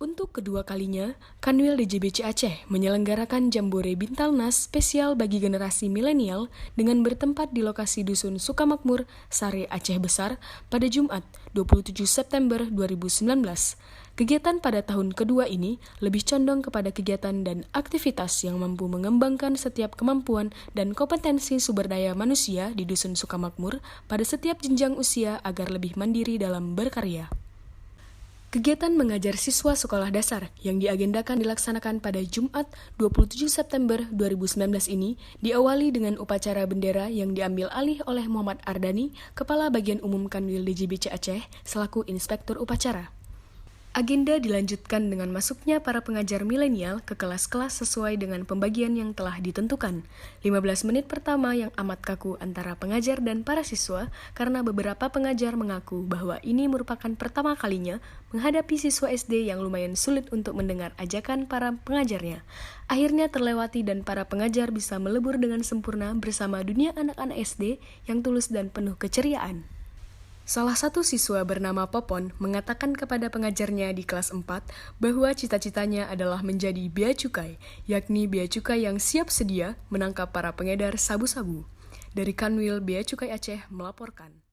Untuk kedua kalinya, Kanwil DJBC Aceh menyelenggarakan Jambore Bintalnas spesial bagi generasi milenial dengan bertempat di lokasi Dusun Sukamakmur, Sare Aceh Besar pada Jumat 27 September 2019. Kegiatan pada tahun kedua ini lebih condong kepada kegiatan dan aktivitas yang mampu mengembangkan setiap kemampuan dan kompetensi sumber daya manusia di Dusun Sukamakmur pada setiap jenjang usia agar lebih mandiri dalam berkarya. Kegiatan mengajar siswa sekolah dasar yang diagendakan dilaksanakan pada Jumat 27 September 2019 ini diawali dengan upacara bendera yang diambil alih oleh Muhammad Ardani, Kepala Bagian Umum Kanwil DJBC Aceh, selaku Inspektur Upacara. Agenda dilanjutkan dengan masuknya para pengajar milenial ke kelas-kelas sesuai dengan pembagian yang telah ditentukan. 15 menit pertama yang amat kaku antara pengajar dan para siswa karena beberapa pengajar mengaku bahwa ini merupakan pertama kalinya menghadapi siswa SD yang lumayan sulit untuk mendengar ajakan para pengajarnya. Akhirnya terlewati dan para pengajar bisa melebur dengan sempurna bersama dunia anak-anak SD yang tulus dan penuh keceriaan. Salah satu siswa bernama Popon mengatakan kepada pengajarnya di kelas 4 bahwa cita-citanya adalah menjadi bea cukai, yakni bea cukai yang siap sedia menangkap para pengedar sabu-sabu. Dari Kanwil Bea Cukai Aceh melaporkan.